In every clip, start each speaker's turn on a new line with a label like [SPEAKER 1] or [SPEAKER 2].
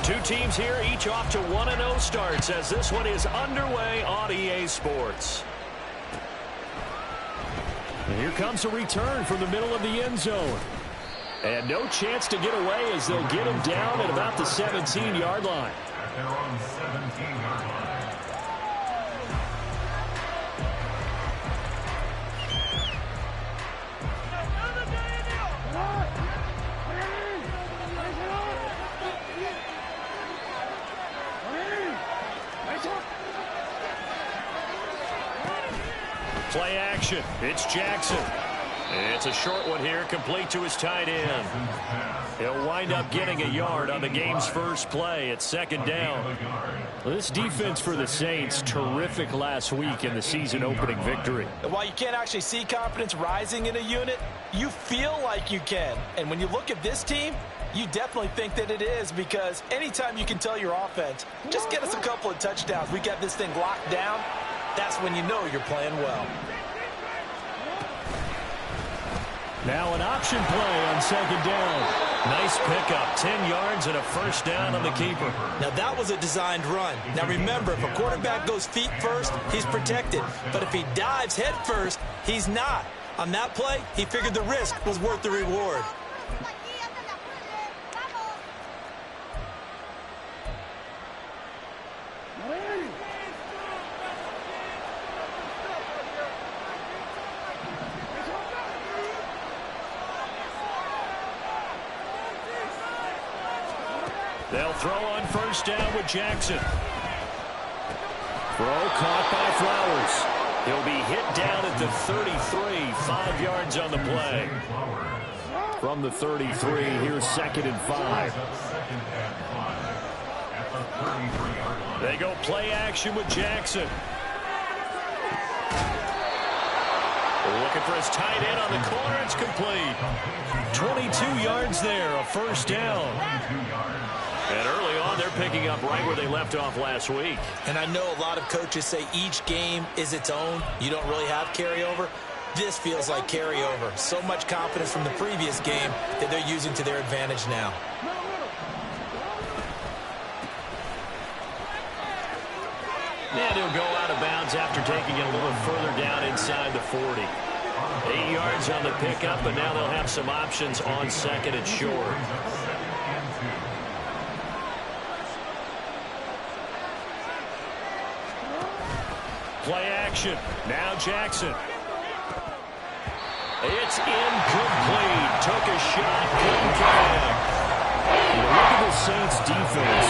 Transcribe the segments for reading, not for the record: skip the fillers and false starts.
[SPEAKER 1] Two teams here, each off to 1-0 starts as this one is underway on EA Sports. And here comes a return from the middle of the end zone. And no chance to get away as they'll get him down at about the 17-yard line.
[SPEAKER 2] At their own 17-yard line.
[SPEAKER 1] Play action. It's Jackson. It's a short one here, complete to his tight end. He'll wind up getting a yard on the game's first play at second down. This defense for the Saints, terrific last week in the season-opening victory.
[SPEAKER 3] And while you can't actually see confidence rising in a unit, you feel like you can. And when you look at this team, you definitely think that it is, because anytime you can tell your offense, just get us a couple of touchdowns, we got this thing locked down, that's when you know you're playing well.
[SPEAKER 1] Now an option play on second down. Nice pickup, 10 yards and a first down on the keeper.
[SPEAKER 3] Now that was a designed run. Now remember, if a quarterback goes feet first, he's protected. But if he dives head first, he's not. On that play, he figured the risk was worth the reward.
[SPEAKER 1] They'll throw on first down with Jackson. Throw caught by Flowers. He'll be hit down at the 33, 5 yards on the play. From the 33, here's second and 5. They go play action with Jackson. Looking for his tight end on the corner. It's complete. 22 yards there, a first down. And early on, they're picking up right where they left off last week.
[SPEAKER 3] And I know a lot of coaches say each game is its own. You don't really have carryover. This feels like carryover. So much confidence from the previous game that they're using to their advantage now.
[SPEAKER 1] And he'll go out of bounds after taking it a little further down inside the 40. 8 yards on the pickup, but now they'll have some options on second and short. Play action. Now Jackson. It's incomplete. Took a shot. Couldn't connect. Look at the Saints defense.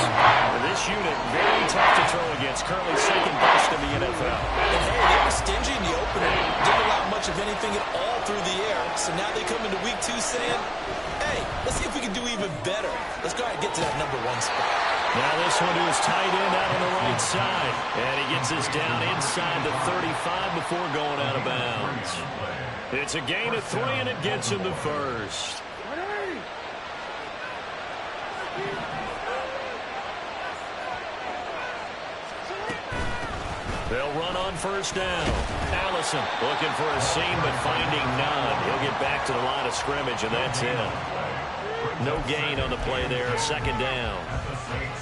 [SPEAKER 1] This unit, very tough to throw against. Currently second best in the NFL.
[SPEAKER 3] And hey, they were stingy in the opener. Didn't allow much of anything at all through the air. So now they come into week 2 saying, hey, let's see if we can do even better. Let's go ahead and get to that #1 spot.
[SPEAKER 1] Now this one to his tight end out on the right side. And he gets this down inside the 35 before going out of bounds. It's a gain of 3, and it gets him the first. They'll run on first down. Allison looking for a seam, but finding none. He'll get back to the line of scrimmage, and that's it. No gain on the play there, second down.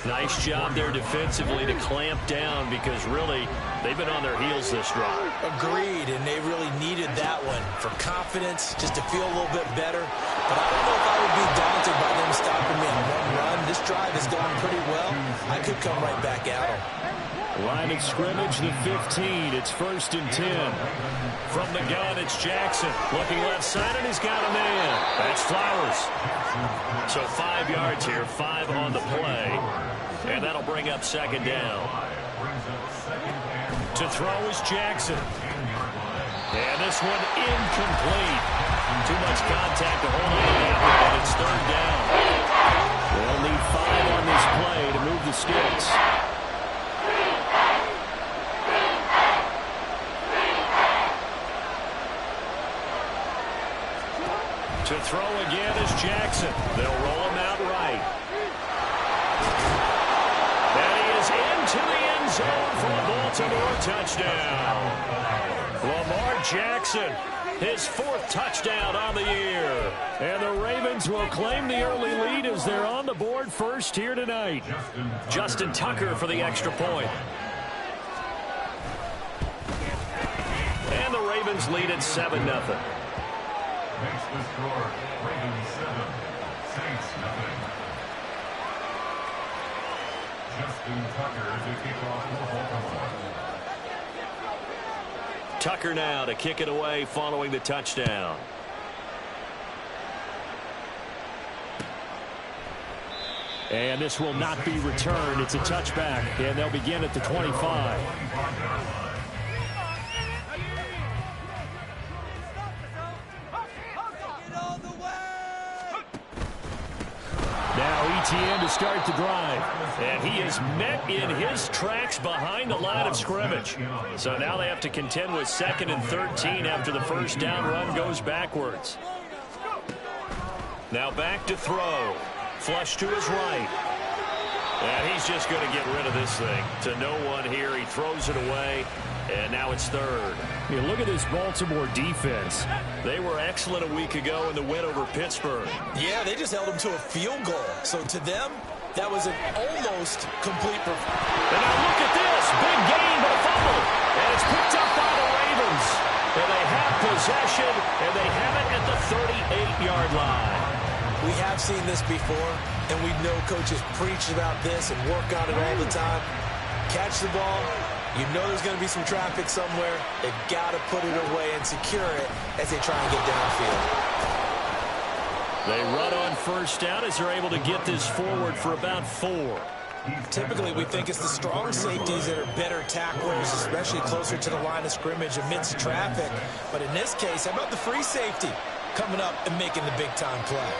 [SPEAKER 1] Nice job there defensively to clamp down, because really, they've been on their heels this drive.
[SPEAKER 3] Agreed, and they really needed that one for confidence, just to feel a little bit better. But I don't know if I would be daunted by them stopping me on one run. This drive has gone pretty well. I could come right back at them.
[SPEAKER 1] Line of scrimmage, the 15. It's first and 10. From the gun, it's Jackson. Looking left side, and he's got a man. That's Flowers. So 5 yards here, 5 on the play. And that'll bring up second down. To throw is Jackson. And this one incomplete. Too much contact to hold on to that one, and it's third down. They'll need 5 on this play to move the sticks. To throw again is Jackson. They'll roll him out right. And he is into the end zone for a Baltimore touchdown. Lamar Jackson, his 4th touchdown on the year. And the Ravens Ravens will claim the early lead as they're on the board first here tonight. Justin Tucker for the extra point. And the Ravens lead at 7-0.
[SPEAKER 2] Makes the score Ravens 7, Saints nothing. Justin Tucker to kick off for Baltimore.
[SPEAKER 1] Tucker now to kick it away following the touchdown. And this will not be returned. It's a touchback, and they'll begin at the 25. Now ETN to start the drive. And he is met in his tracks behind the line of scrimmage. So now they have to contend with 2nd and 13 after the first down run goes backwards. Now back to throw. Flush to his right. And he's just going to get rid of this thing. To no one here. He throws it away. And now it's 3rd. You look at this Baltimore defense. They were excellent a week ago in the win over Pittsburgh.
[SPEAKER 3] Yeah, they just held them to a field goal. So to them, that was an almost complete performance.
[SPEAKER 1] And now look at this. Big gain, but a fumble. And it's picked up by the Ravens. And they have possession, and they have it at the 38-yard line.
[SPEAKER 3] We have seen this before, and we know coaches preach about this and work on it all the time. Catch the ball. You know there's going to be some traffic somewhere. They've got to put it away and secure it as they try and get downfield.
[SPEAKER 1] They run on first down as they're able to get this forward for about 4.
[SPEAKER 3] Typically, we think it's the strong safeties that are better tacklers, especially closer to the line of scrimmage amidst traffic. But in this case, how about the free safety coming up and making the big-time play?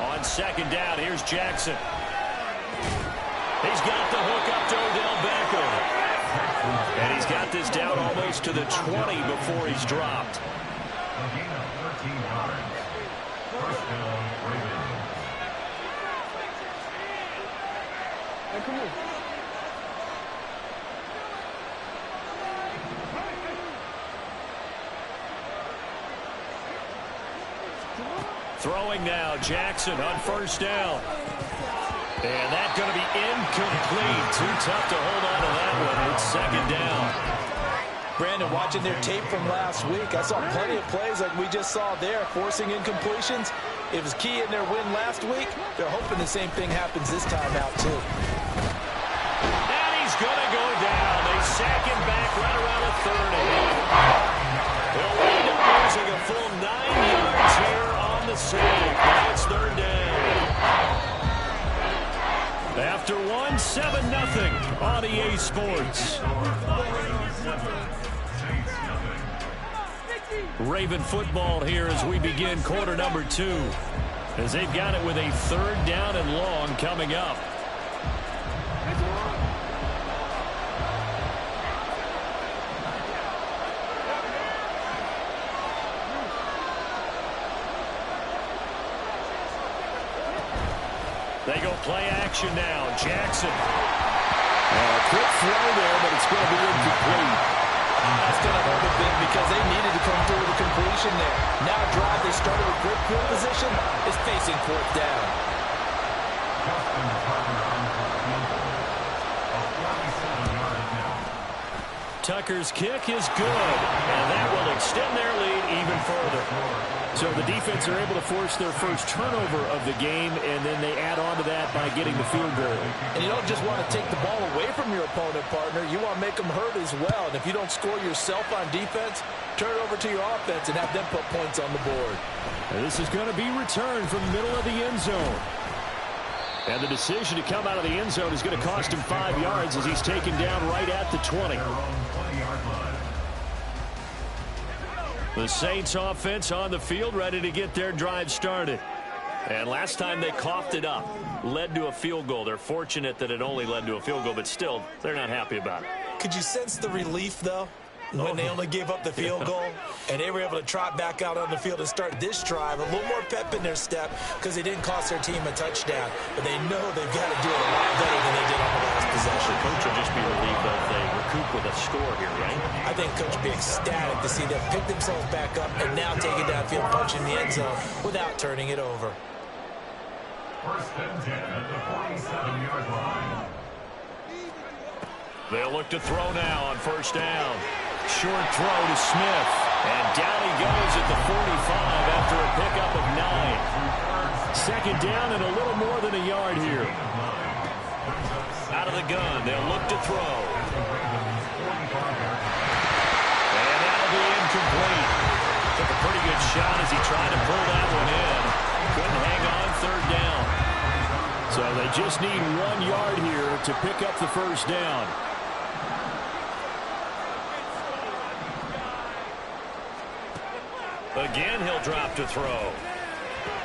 [SPEAKER 1] On 2nd down, here's Jackson. He's got the hook up to Odell Beckham. And he's got this down almost to the 20 before he's dropped.
[SPEAKER 2] A gain of 13 yards. First down, Ravens.
[SPEAKER 4] Hey, come on.
[SPEAKER 1] Throwing now, Jackson on first down. And that's going to be incomplete. Too tough to hold on to that one. It's 2nd down.
[SPEAKER 3] Brandon, watching their tape from last week, I saw plenty of plays like we just saw there, forcing incompletions. It was key in their win last week. They're hoping the same thing happens this time out, too.
[SPEAKER 1] And he's going to go down. They sack him back right around the 30. They'll wind up losing a full 9 yards here on the save. Now it's 3rd down. After 1, 7-0 on EA Sports. Raven football here as we begin quarter number 2. As they've got it with a 3rd down and long coming up. They go play action now. Jackson. A quick throw there, but it's going to be incomplete.
[SPEAKER 3] That's going to hurt a bit because they needed to come through with a completion there. Now a drive they started with good field position is facing 4th down.
[SPEAKER 2] Justin Tucker on for field goal. A 47-yard attempt.
[SPEAKER 1] Tucker's kick is good, and that will extend their lead even further. So the defense are able to force their first turnover of the game, and then they add on to that by getting the field goal.
[SPEAKER 3] And you don't just want to take the ball away from your opponent, partner. You want to make them hurt as well. And if you don't score yourself on defense, turn it over to your offense and have them put points on the board.
[SPEAKER 1] And this is going to be returned from the middle of the end zone. And the decision to come out of the end zone is going to cost him 5 yards as he's taken down right at the 20. The Saints offense on the field ready to get their drive started. And last time they coughed it up, led to a field goal. They're fortunate that it only led to a field goal, but still, they're not happy about it.
[SPEAKER 3] Could you sense the relief, though? when they only gave up the field goal, and they were able to trot back out on the field and start this drive, a little more pep in their step because they didn't cost their team a touchdown. But they know they've got to do it a lot better than they did on the last possession.
[SPEAKER 1] Coach will just be relieved that they recoup with a score here, right?
[SPEAKER 3] I think Coach will be ecstatic to see them pick themselves back up and now take it downfield, punch in the end zone without turning it over.
[SPEAKER 2] First and 10 at the 47-yard line.
[SPEAKER 1] They'll look to throw now on first down. Short throw to Smith. And down he goes at the 45 after a pickup of 9. Second down and a little more than a yard here. Out of the gun, they'll look to throw. And that'll be incomplete. Took a pretty good shot as he tried to pull that one in. Couldn't hang on third down. So they just need 1 yard here to pick up the first down. Again, he'll drop to throw.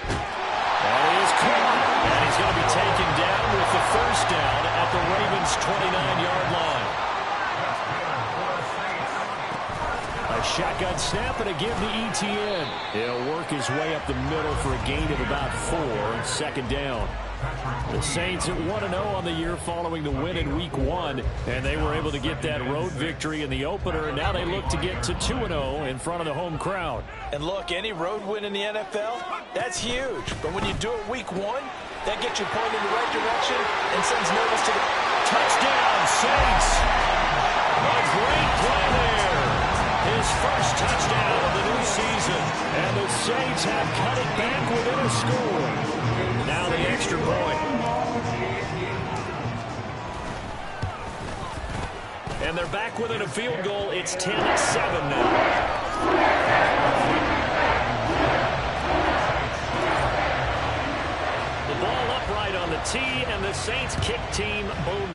[SPEAKER 1] That is caught. And he's going to be taken down with the first down at the Ravens' 29-yard line. A shotgun snap and a give to ETN. He'll work his way up the middle for a gain of about 4. Second down. The Saints at 1-0 on the year following the win in Week 1, and they were able to get that road victory in the opener, and now they look to get to 2-0 in front of the home crowd.
[SPEAKER 3] And look, any road win in the NFL, that's huge. But when you do it Week 1, that gets you pointed in the right direction and sends notice to the
[SPEAKER 1] touchdown, Saints. A great play there. His first touchdown of the new season, and the Saints have cut it back within a score. Now the extra point. And they're back within a field goal. It's 10-7 now. The ball upright on the tee, and the Saints kick team own.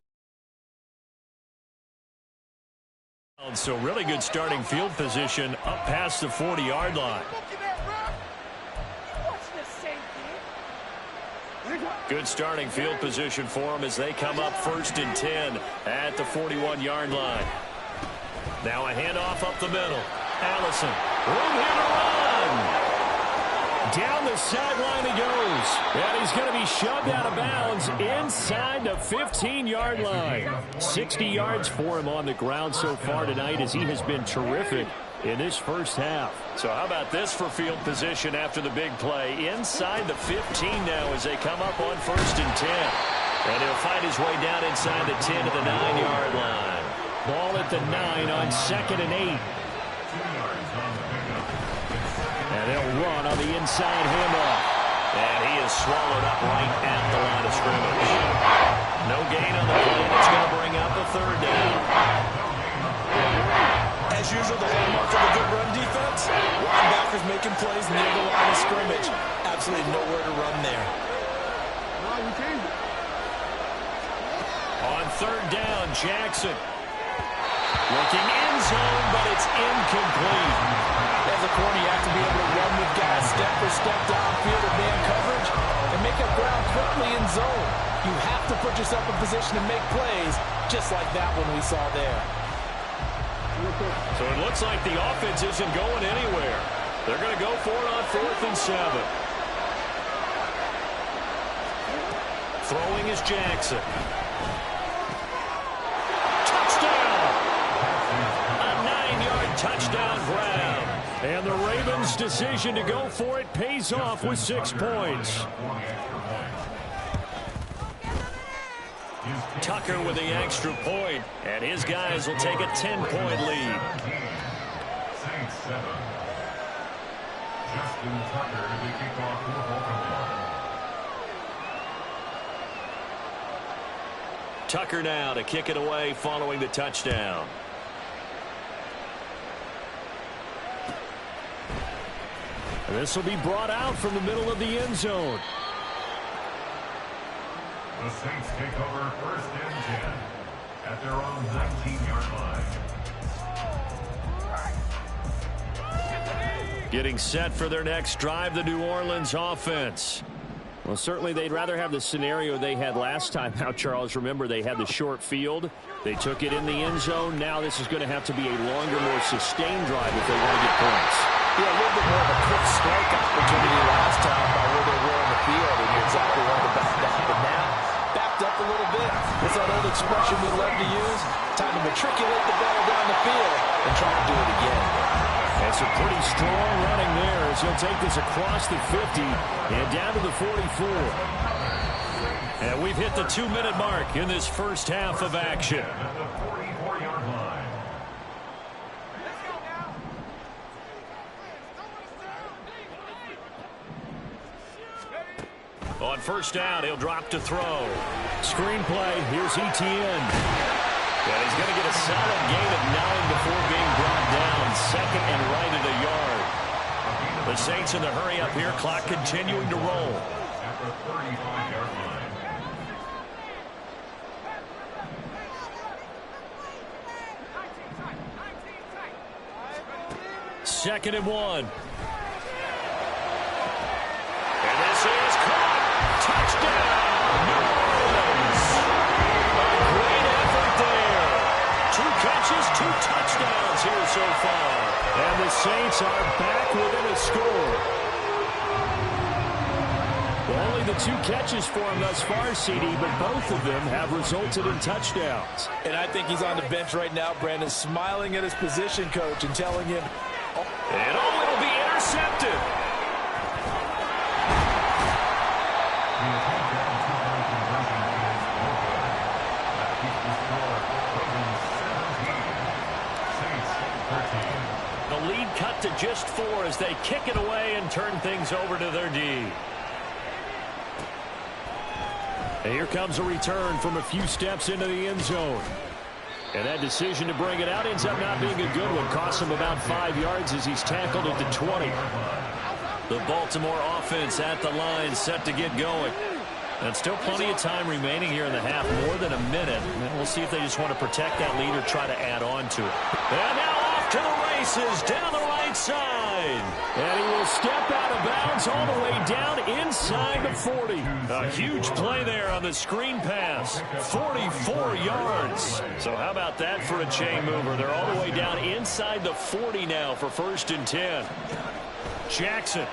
[SPEAKER 1] So really good starting field position up past the 40-yard line. Good starting field position for them as they come up 1st and 10 at the 41-yard line. Now a handoff up the middle. Allison, room here to run. Down the sideline he goes. And he's going to be shoved out of bounds inside the 15-yard line. 60 yards for him on the ground so far tonight as he has been terrific in this first half. So how about this for field position after the big play? Inside the 15 now as they come up on 1st and 10. And he'll find his way down inside the 10 to the 9-yard line. Ball at the 9 on 2nd and 8. And they'll run on the inside handoff. And he is swallowed up right at the line of scrimmage. No gain on the play. It's going to bring up a 3rd down.
[SPEAKER 3] As usual, the hallmark of a good run defense, linebackers making plays near the line of scrimmage. Absolutely nowhere to run there.
[SPEAKER 1] On 3rd down, Jackson. Looking end zone, but it's incomplete.
[SPEAKER 3] As a corner, you have to be able to run with guys step for step downfield in man coverage and make up ground quickly in zone. You have to put yourself in position to make plays, just like that one we saw there.
[SPEAKER 1] So it looks like the offense isn't going anywhere. They're going to go for it on 4th and 7. Throwing is Jackson. Touchdown! A 9-yard touchdown grab. And the Ravens' decision to go for it pays off with 6 points. Tucker with the extra point, and his guys will take a 10-point lead.
[SPEAKER 2] Saints 7. Justin Tucker to kick off for Baltimore.
[SPEAKER 1] Tucker now to kick it away following the touchdown. And this will be brought out from the middle of the end zone.
[SPEAKER 2] The Saints take over 1st and 10 at their own 19-yard line.
[SPEAKER 1] Getting set for their next drive, the New Orleans offense. Well, certainly they'd rather have the scenario they had last time out, Charles. Remember, they had the short field. They took it in the end zone. Now this is going to have to be a longer, more sustained drive if they want to get points.
[SPEAKER 3] Yeah, a little bit more of a quick strike opportunity last time by where they were on the field, and you're exactly right about that. But now, backed up a little bit. It's that old expression we love to use. Time to matriculate the ball down the field and try to do it again.
[SPEAKER 1] That's a pretty strong running there as he'll take this across the 50 and down to the 44. And we've hit the 2-minute mark in this first half of action.
[SPEAKER 2] At the 44-yard line.
[SPEAKER 1] On first down, he'll drop to throw. Screen play, here's ETN. And he's going to get a solid gain of 9 before being brought down. Second and right at a yard. The Saints in the hurry up here. Clock continuing to roll.
[SPEAKER 2] At the 35-yard line.
[SPEAKER 1] Second and 1. And this is caught. Touchdown, New Orleans. A great effort there. 2 catches, 2 touchdowns here so far. And the Saints are back within a score. Well, only the 2 catches for him thus far, CD, but both of them have resulted in touchdowns.
[SPEAKER 3] And I think he's on the bench right now, Brandon, smiling at his position coach and telling him,
[SPEAKER 1] and it'll be intercepted. The lead cut to just 4 as they kick it away and turn things over to their D. And here comes a return from a few steps into the end zone. And that decision to bring it out ends up not being a good one. Costs him about 5 yards as he's tackled at the 20. The Baltimore offense at the line, set to get going. And still plenty of time remaining here in the half, more than a minute. And we'll see if they just want to protect that lead or try to add on to it. And now off to the races down the right side. And he will step out of bounds all the way down inside the 40. A huge play there on the screen pass. 44 yards. So how about that for a chain mover? They're all the way down inside the 40 now for 1st and 10. Jackson.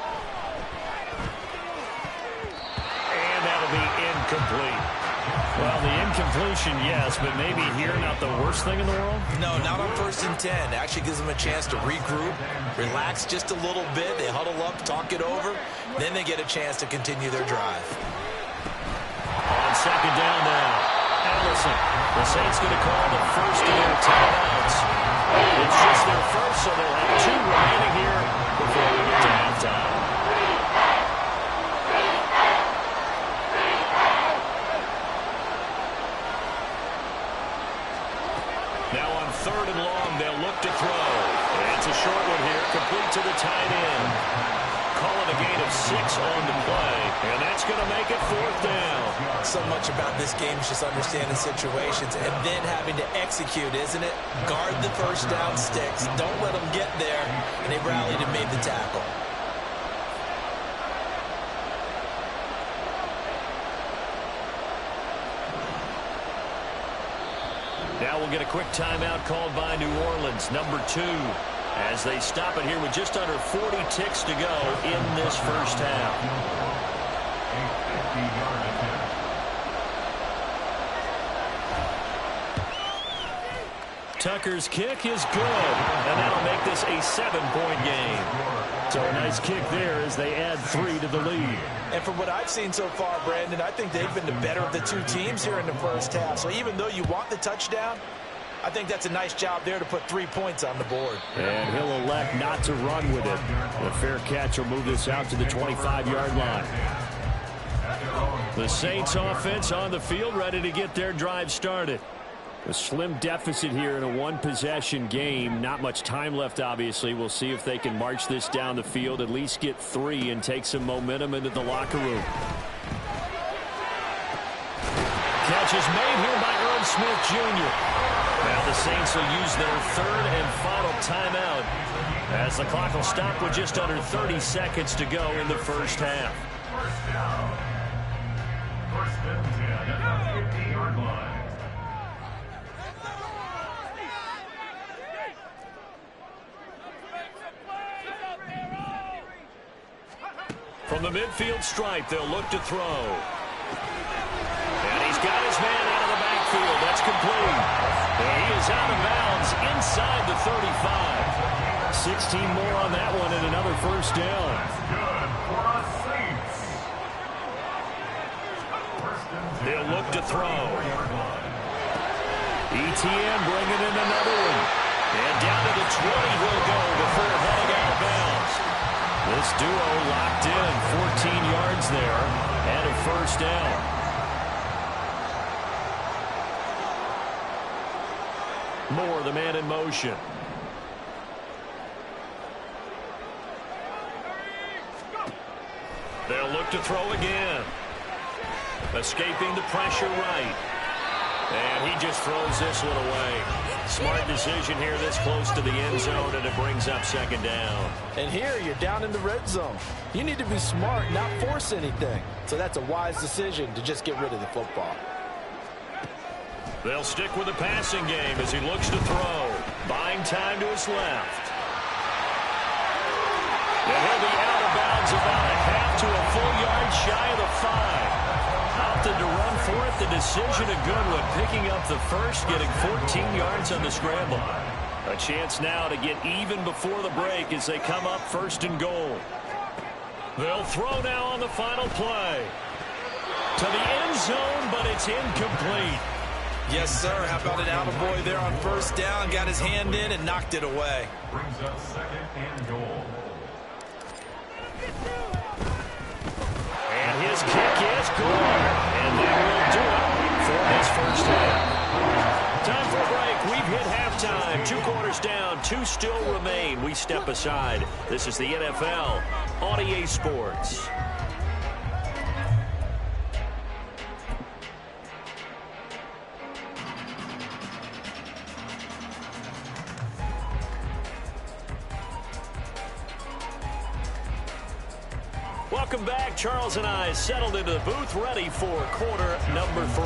[SPEAKER 1] And that'll be incomplete. Well, the incompletion, yes, but maybe here not the worst thing in the world?
[SPEAKER 3] no, not on 1st and 10. Actually gives them a chance to regroup, relax just a little bit. They huddle up, talk it over. Then they get a chance to continue their drive.
[SPEAKER 1] On 2nd down now, Allison. The Saints going to call the first of their timeouts. It's just their first, so they'll have 2 remaining here before we get to halftime. Now on 3rd and long, they'll look to throw. It's a short one here, complete to the tight end. Call it a gain of 6 on the play, and that's going to make it 4th down.
[SPEAKER 3] So much about this game is just understanding situations and then having to execute, isn't it? Guard the first down sticks. Don't let them get there. And they rallied and made the tackle.
[SPEAKER 1] Now we'll get a quick timeout called by New Orleans, number 2, as they stop it here with just under 40 ticks to go in this first half.
[SPEAKER 2] A 50-yard attempt.
[SPEAKER 1] Tucker's kick is good, and that'll make this a 7-point game. So a nice kick there as they add 3 to the lead.
[SPEAKER 3] And from what I've seen so far, Brandon, I think they've been the better of the 2 teams here in the first half. So even though you want the touchdown, I think that's a nice job there to put 3 points on the board.
[SPEAKER 1] And he'll elect not to run with it. The fair catch will move this out to the 25-yard line. The Saints offense on the field, ready to get their drive started. A slim deficit here in a 1-possession game. Not much time left, obviously. We'll see if they can march this down the field, at least get 3 and take some momentum into the locker room. Catch is made here by Irv Smith Jr. Now the Saints will use their 3rd and final timeout as the clock will stop with just under 30 seconds to go in the first half.
[SPEAKER 2] First and 10 at the 50-yard line.
[SPEAKER 1] From the midfield stripe, they'll look to throw. And he's got his man out of the backfield. That's complete. And he is out of bounds inside the 35. 16 more on that one and another first down.
[SPEAKER 2] Good for a Saints.
[SPEAKER 1] They'll look to throw. ETN bringing in another one. And down to the 20 he'll go before heading out of bounds. This duo locked in, 14 yards there, and a first down. Moore, the man in motion. They'll look to throw again. Escaping the pressure right. And he just throws this one away. Smart decision here this close to the end zone, and it brings up second down.
[SPEAKER 3] And here you're down in the red zone. You need to be smart, not force anything. So that's a wise decision to just get rid of the football.
[SPEAKER 1] They'll stick with the passing game as he looks to throw. Buying time to his left. And he'll be out of bounds about a half to a full yard shy of the 5. Opted to run for it. The decision a good one. Picking up the first, getting 14 yards on the scramble. A chance now to get even before the break as they come up first and goal. They'll throw now on the final play. To the end zone, but it's incomplete.
[SPEAKER 3] Yes, sir. How about an attaboy there on first down? Got his hand in and knocked it away.
[SPEAKER 2] Brings up second and goal.
[SPEAKER 1] And his kick is good. And that will do it for this first half. Time for a break. We've hit halftime. 2 quarters down. 2 still remain. We step aside. This is the NFL on EA Sports. Welcome back. Charles and I settled into the booth, ready for quarter number 3.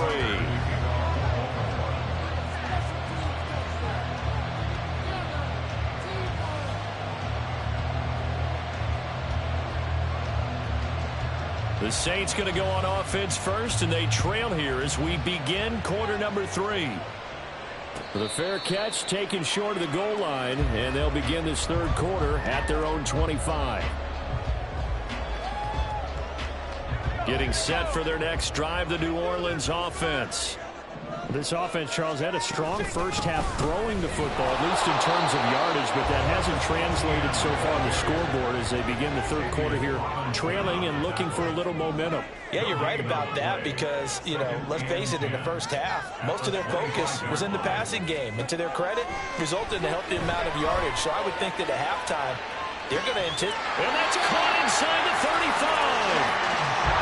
[SPEAKER 1] The Saints going to go on offense first, and they trail here as we begin quarter number 3. With a fair catch taken short of the goal line, and they'll begin this third quarter at their own 25. Getting set for their next drive, the New Orleans offense. This offense, Charles, had a strong first half throwing the football, at least in terms of yardage, but that hasn't translated so far on the scoreboard as they begin the third quarter here, trailing and looking for a little momentum.
[SPEAKER 3] Yeah, you're right about that because, you know, let's face it, in the first half, most of their focus was in the passing game. And to their credit, resulted in a healthy amount of yardage. So I would think that at halftime, they're going to anticipate.
[SPEAKER 1] And that's caught inside the 35.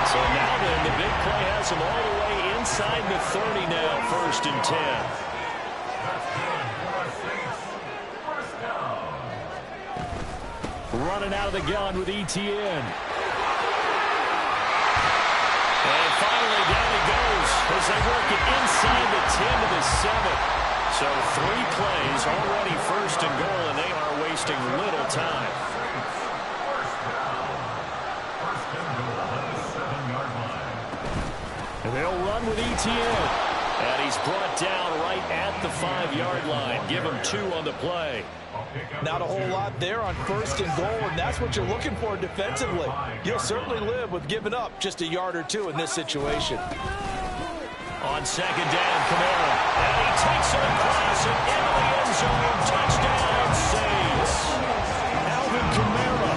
[SPEAKER 1] So now then, the big play has them all the way inside the 30 now, first and 10. Running out of the gun with ETN. And finally, down he goes as they work it inside the 10 to the 7. So 3 plays already first and goal, and they are wasting little time. And they'll run with ETN. And he's brought down right at the 5-yard line. Give him 2 on the play.
[SPEAKER 3] Not a whole lot there on first and goal, and that's what you're looking for defensively. You'll certainly live with giving up just a yard or 2 in this situation.
[SPEAKER 1] On second down, Kamara. And he takes it across and into the end zone. Touchdown, Saints. Alvin Kamara,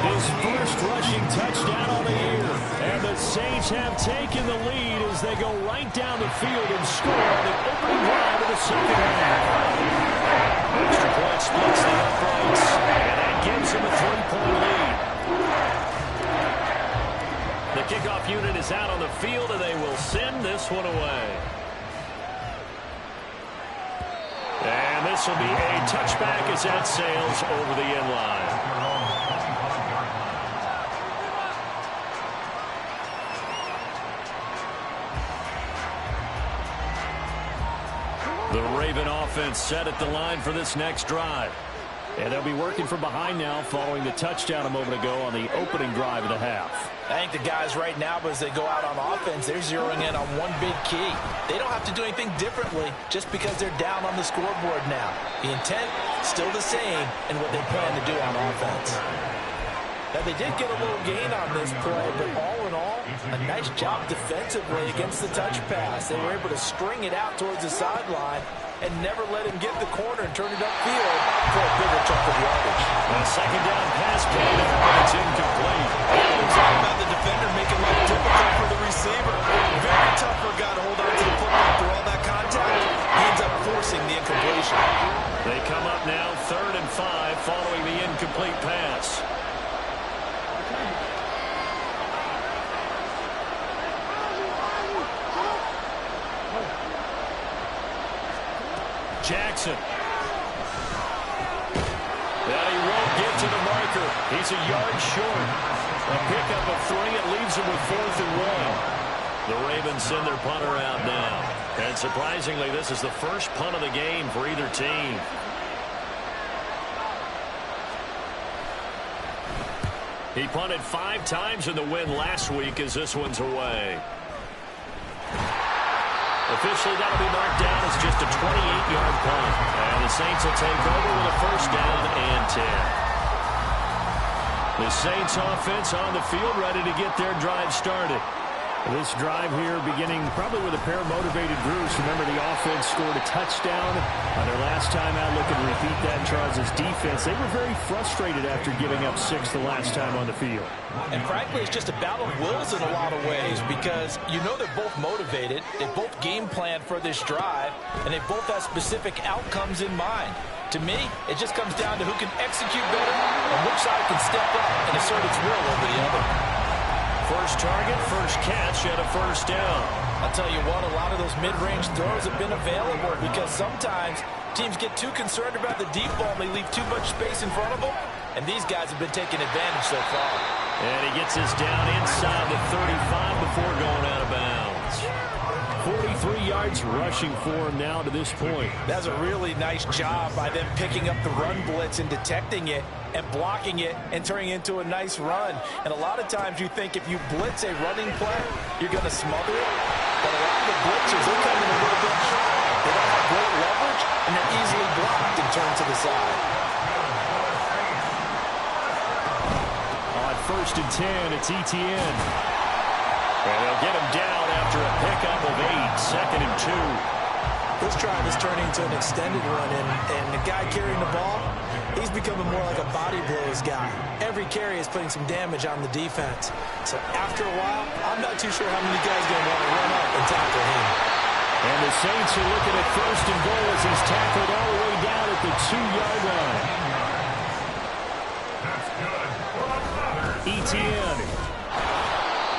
[SPEAKER 1] his first rushing touchdown on the year. And the Saints have taken the lead as they go right down the field and score on the opening drive of the second half. Extra point splits the uprights, and that gives them a 3-point lead. The kickoff unit is out on the field, and they will send this one away. And this will be a touchback as that sails over the end line. The Raven offense set at the line for this next drive.
[SPEAKER 5] And they'll be working from behind now following the touchdown a moment ago on the opening drive of the half.
[SPEAKER 3] I think the guys right now, as they go out on offense, they're zeroing in on one big key. They don't have to do anything differently just because they're down on the scoreboard now. The intent, still the same in what they plan to do on offense. Now, they did get a little gain on this play, but all in all, a nice job defensively against the touch pass. They were able to string it out towards the sideline and never let him get the corner and turn it upfield for a bigger chunk of yardage.
[SPEAKER 1] A second down pass play there, but it's incomplete.
[SPEAKER 3] Talking about the defender making life difficult for the receiver. Very tough for a guy to hold on to the football through all that contact. He ends up forcing the incompletion.
[SPEAKER 1] They come up now 3rd and 5 following the incomplete pass. Jackson. That he won't get to the marker. He's a yard short. A pickup of 3. It leaves him with 4th and 1. The Ravens send their punter out now. And surprisingly, this is the first punt of the game for either team. He punted 5 times in the win last week as this one's away. Officially, that'll be marked down as just a 28-yard punt. And the Saints will take over with a 1st down and 10. The Saints offense on the field ready to get their drive started.
[SPEAKER 5] This drive here beginning probably with a pair of motivated groups. Remember, the offense scored a touchdown on their last time out. Looking to repeat that in Charles' defense. They were very frustrated after giving up 6 the last time on the field.
[SPEAKER 3] And frankly, it's just a battle of wills in a lot of ways because you know they're both motivated. They both game plan for this drive, and they both have specific outcomes in mind. To me, it just comes down to who can execute better and which side can step up and assert its will over the other.
[SPEAKER 1] First target, first catch, and a 1st down.
[SPEAKER 3] I'll tell you what, a lot of those mid-range throws have been available because sometimes teams get too concerned about the deep ball and they leave too much space in front of them, and these guys have been taking advantage so far.
[SPEAKER 1] And he gets us down inside the 35 before going out of bounds.
[SPEAKER 5] 43 yards rushing for him now to this point.
[SPEAKER 3] That's a really nice job by them picking up the run blitz and detecting it and blocking it and turning it into a nice run. And a lot of times you think if you blitz a running play, you're going to smother it. But a lot of the blitzers, they come in a little bit shy. They don't have great leverage, and they're easily blocked and turned to the side.
[SPEAKER 5] On 1st and 10, it's Etienne.
[SPEAKER 1] And they'll get him down after a pickup of 8, 2nd and 2.
[SPEAKER 3] This drive is turning into an extended run, and the guy carrying the ball, he's becoming more like a body blows guy. Every carry is putting some damage on the defense. So after a while, I'm not too sure how many guys are going to want to run up and tackle him.
[SPEAKER 5] And the Saints are looking at 1st and goal as he's tackled all the way down at the 2-yard line. Etienne.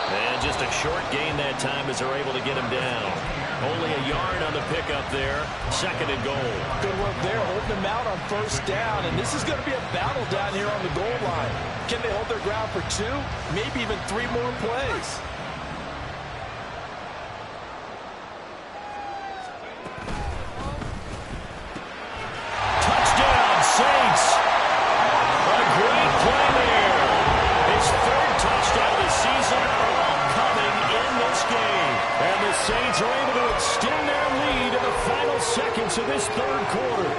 [SPEAKER 1] And just a short gain that time as they're able to get him down. Only a yard on the pickup there. 2nd and goal.
[SPEAKER 3] Good work there, holding them out on 1st down. And this is going to be a battle down here on the goal line. Can they hold their ground for 2, maybe even 3 more plays?
[SPEAKER 1] Touchdown, Saints. A great play there. His 3rd touchdown of the season, all coming in this game.
[SPEAKER 5] And the Saints are able to extend their lead in the final seconds of this 3rd quarter.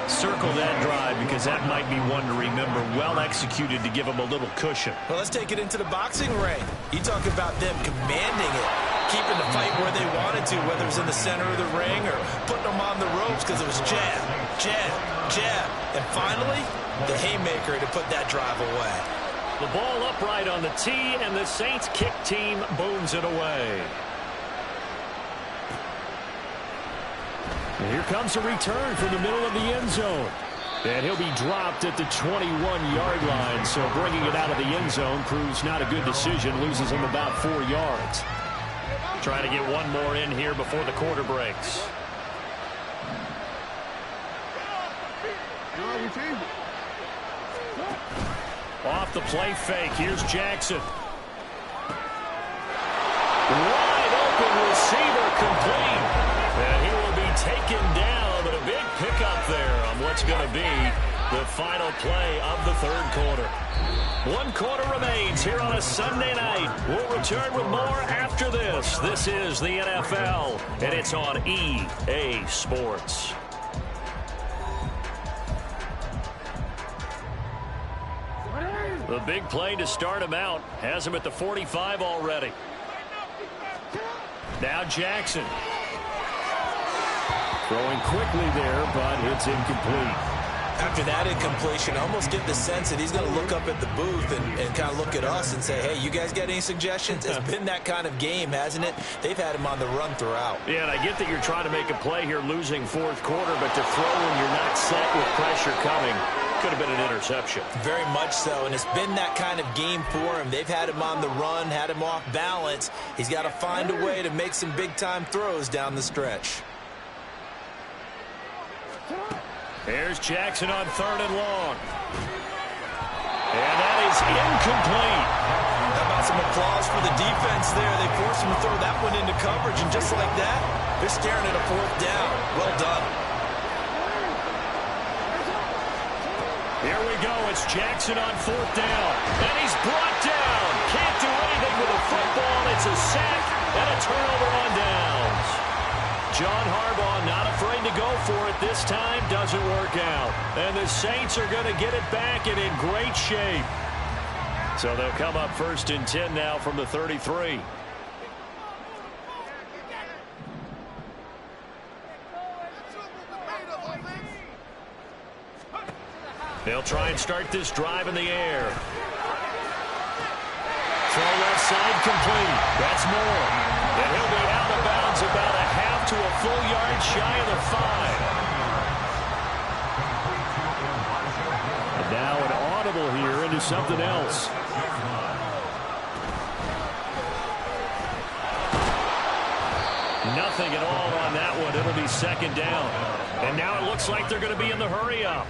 [SPEAKER 1] Circle that drive because that might be one to remember. Well executed to give them a little cushion.
[SPEAKER 3] Well, let's take it into the boxing ring. You talk about them commanding it, keeping the fight where they wanted to, whether it was in the center of the ring or putting them on the ropes because it was jab, jab, jab. And finally, the haymaker to put that drive away.
[SPEAKER 1] The ball upright on the tee, and the Saints kick team booms it away.
[SPEAKER 5] And here comes a return from the middle of the end zone. And he'll be dropped at the 21-yard line. So bringing it out of the end zone proves not a good decision. Loses him about 4 yards.
[SPEAKER 1] Trying to get one more in here before the quarter breaks. Off the play fake. Here's Jackson. Wide open receiver complete. And he will be taken what's going to be the final play of the third quarter. 1 quarter remains here on a Sunday night. We'll return with more after this. This is the NFL, and it's on EA Sports. The big play to start him out. Has him at the 45 already. Now Jackson. Throwing quickly there, but it's incomplete.
[SPEAKER 3] After that incompletion, I almost get the sense that he's going to look up at the booth and kind of look at us and say, hey, you guys got any suggestions? It's been that kind of game, hasn't it? They've had him on the run throughout.
[SPEAKER 1] Yeah, and I get that you're trying to make a play here losing fourth quarter, but to throw when you're not set with pressure coming could have been an interception.
[SPEAKER 3] Very much so, and it's been that kind of game for him. They've had him on the run, had him off balance. He's got to find a way to make some big-time throws down the stretch.
[SPEAKER 1] Here's Jackson on 3rd and long. And that is incomplete.
[SPEAKER 3] How about some applause for the defense there? They forced him to throw that one into coverage, and just like that, they're staring at a 4th down. Well done.
[SPEAKER 1] Here we go. It's Jackson on 4th down. And he's brought down. Can't do anything with a football. It's a sack and a turnover on downs. John Harbaugh not afraid to go for it this time. Doesn't work out. And the Saints are going to get it back and in great shape. So they'll come up 1st and 10 now from the 33. They'll try and start this drive in the air. Throw left side complete. That's more. And he'll be out of bounds about a half to a full yard shy of the 5.
[SPEAKER 5] And now an audible here into something else.
[SPEAKER 1] Nothing at all on that one. It'll be 2nd down. And now it looks like they're going to be in the hurry up.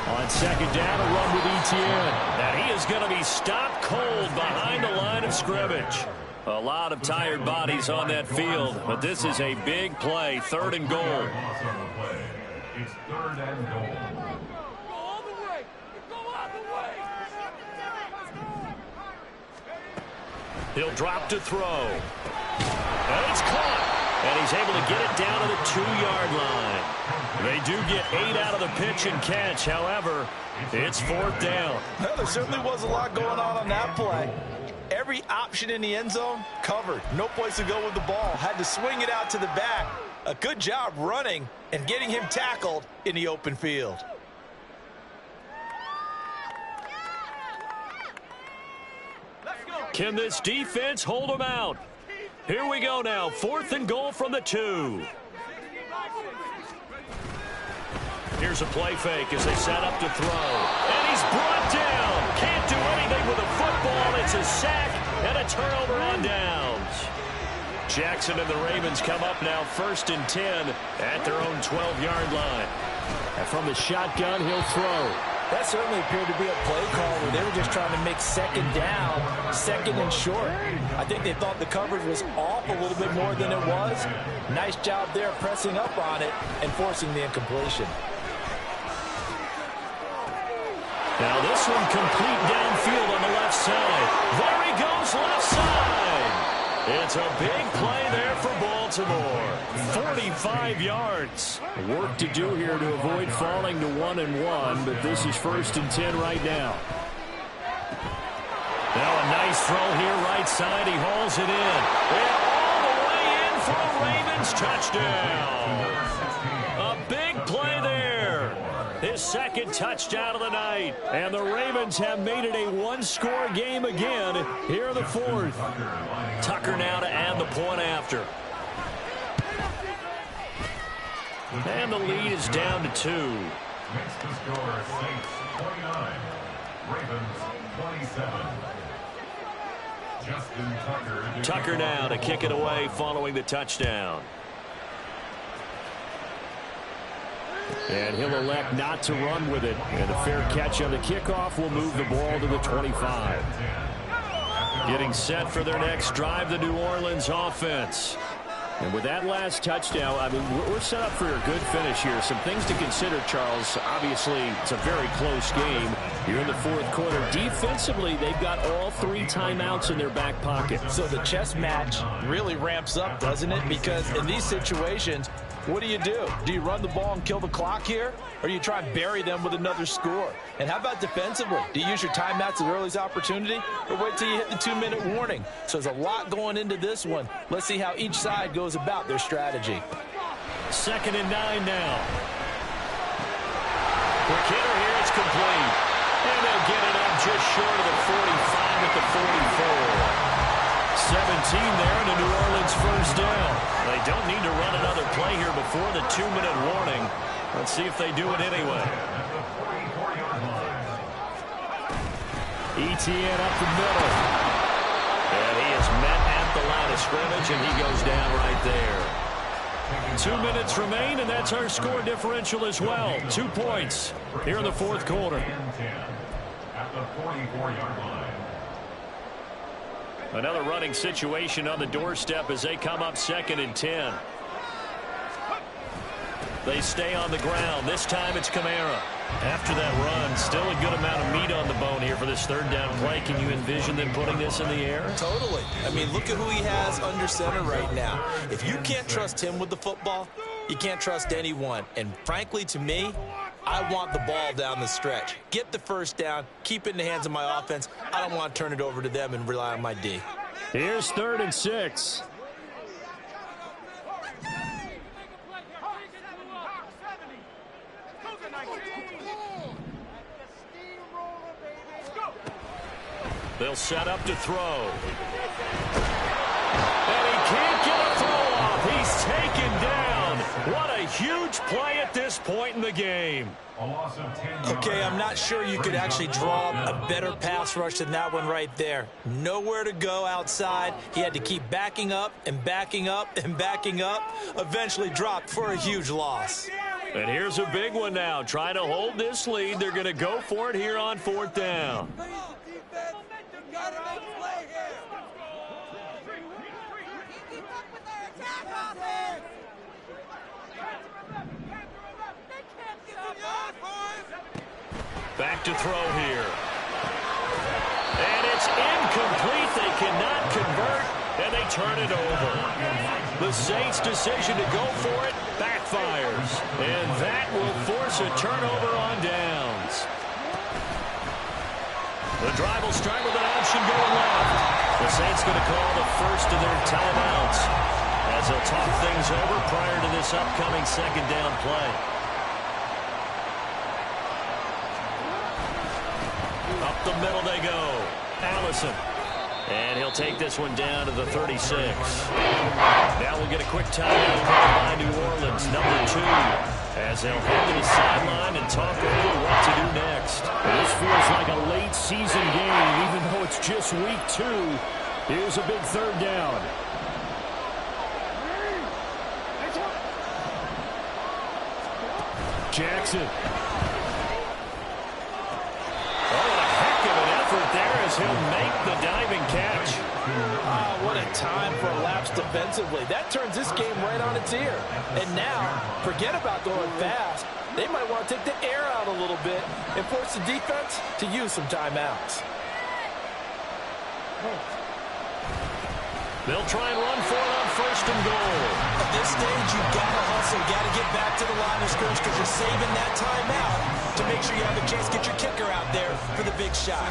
[SPEAKER 5] On 2nd down, a run with Etienne.
[SPEAKER 1] And he is going to be stopped cold behind the line of scrimmage. A lot of tired bodies on that field, but this is a big play. 3rd and goal.
[SPEAKER 2] It's 3rd and goal.
[SPEAKER 4] Go all the way. Go all the way.
[SPEAKER 1] He'll drop to throw. And it's caught. And he's able to get it down to the 2-yard line. They do get 8 out of the pitch and catch. However, it's 4th down.
[SPEAKER 3] Well, there certainly was a lot going on that play. Every option in the end zone covered. No place to go with the ball. Had to swing it out to the back. A good job running and getting him tackled in the open field.
[SPEAKER 1] Can this defense hold them out? Here we go now. 4th and goal from the 2. Here's a play fake as they set up to throw. And he's brought down. Can't do anything with a football. It's a sack and a turnover on downs. Jackson and the Ravens come up now 1st and 10 at their own 12-yard line.
[SPEAKER 5] And from the shotgun, he'll throw.
[SPEAKER 3] That certainly appeared to be a play call where they were just trying to make 2nd down, 2nd and short. I think they thought the coverage was off a little bit more than it was. Nice job there pressing up on it and forcing the incompletion.
[SPEAKER 1] Now this one complete downfield on the left side. There he goes, left side. It's a big play there for Baltimore. 45 yards.
[SPEAKER 5] Work to do here to avoid falling to 1-1, but this is 1st and 10 right now.
[SPEAKER 1] Now a nice throw here right side. He hauls it in. And all the way in for a Ravens touchdown. A big play there. His 2nd touchdown of the night. And the Ravens have made it a 1-score game again here in the 4th. Tucker now to add the point after. And the lead is down to 2.
[SPEAKER 2] Makes the score Saints 29, Ravens 27. Justin Tucker.
[SPEAKER 1] Tucker now to kick it away following the touchdown.
[SPEAKER 5] And he'll elect not to run with it. And a fair catch on the kickoff will move the ball to the 25.
[SPEAKER 1] Getting set for their next drive, the New Orleans offense.
[SPEAKER 5] And with that last touchdown, I mean, we're set up for a good finish here. Some things to consider, Charles. Obviously, it's a very close game. You're in the fourth quarter. Defensively, they've got all 3 timeouts in their back pocket.
[SPEAKER 3] So the chess match really ramps up, doesn't it? Because in these situations, what do? Do you run the ball and kill the clock here? Or do you try and bury them with another score? And how about defensively? Do you use your timeouts at earliest opportunity? Or wait till you hit the 2-minute warning? So there's a lot going into this one. Let's see how each side goes about their strategy.
[SPEAKER 1] 2nd and 9 now. Quick hitter here, it's complete. And they'll get it up just short of the 45 at the 44. 17 there and a New Orleans first down. They don't need to run another play here before the 2-minute warning. Let's see if they do it anyway.
[SPEAKER 5] ETN up the middle.
[SPEAKER 1] And he is met at the line of scrimmage, and he goes down right there.
[SPEAKER 5] 2 minutes remain, and that's our score differential as well. 2 points here in the fourth quarter.
[SPEAKER 2] At the 44-yard line.
[SPEAKER 1] Another running situation on the doorstep as they come up 2nd and 10. They stay on the ground. This time it's Kamara. After that run, still a good amount of meat on the bone here for this 3rd down play. Can you envision them putting this in the air?
[SPEAKER 3] Totally. I mean, look at who he has under center right now. If you can't trust him with the football, you can't trust anyone. And frankly, to me, I want the ball down the stretch. Get the first down, keep it in the hands of my offense. I don't want to turn it over to them and rely on my D.
[SPEAKER 5] Here's 3rd and 6.
[SPEAKER 1] They'll set up to throw. And he can't get a throw off. He's taken down. What a huge play at this point in the game.
[SPEAKER 3] Okay, I'm not sure you could actually draw a better pass rush than that one right there. Nowhere to go outside. He had to keep backing up and backing up and backing up. Eventually dropped for a huge loss.
[SPEAKER 1] And here's a big one now. Trying to hold this lead. They're going to go for it here on 4th down. Back to throw here. And it's incomplete. They cannot convert, and they turn it over. The Saints' decision to go for it backfires. And that will force a turnover on downs. The drive will start with an option going left. The Saints going to call the first of their timeouts as they'll talk things over prior to this upcoming 2nd down play. Up the middle they go. Allison. And he'll take this one down to the 36. Now we'll get a quick timeout called by New Orleans, number 2, as they'll head to the sideline and talk over what to do next.
[SPEAKER 5] This feels like a late season game, even though it's just week 2. Here's a big 3rd down. Jackson.
[SPEAKER 1] There as he'll make the diving catch.
[SPEAKER 3] What a time for a lapse defensively. That turns this game right on its ear. And now, forget about going fast. They might want to take the air out a little bit and force the defense to use some timeouts.
[SPEAKER 1] They'll try and run for it on 1st and goal.
[SPEAKER 3] At this stage, you've got to hustle. You've got to get back to the line of scrimmage because you're saving that timeout to make sure you have a chance to get your kicker out there for the big shot.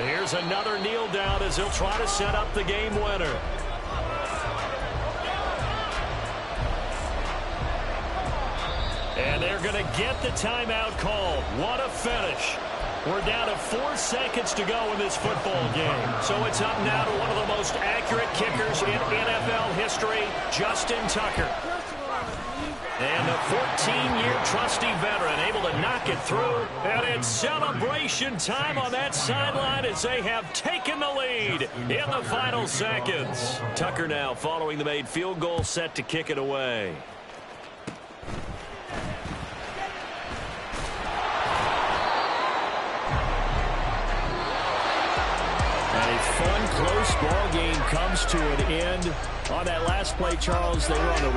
[SPEAKER 1] Here's another kneel down as he'll try to set up the game winner. And they're going to get the timeout called. What a finish. We're down to 4 seconds to go in this football game. So it's up now to one of the most accurate kickers in NFL history, Justin Tucker. And the 14-year trusty veteran able to knock it through. And it's celebration time on that sideline as they have taken the lead in the final seconds. Tucker now following the made field goal, set to kick it away.
[SPEAKER 5] And a fun, close ball game comes to an end. On that last play, Charles, they were on the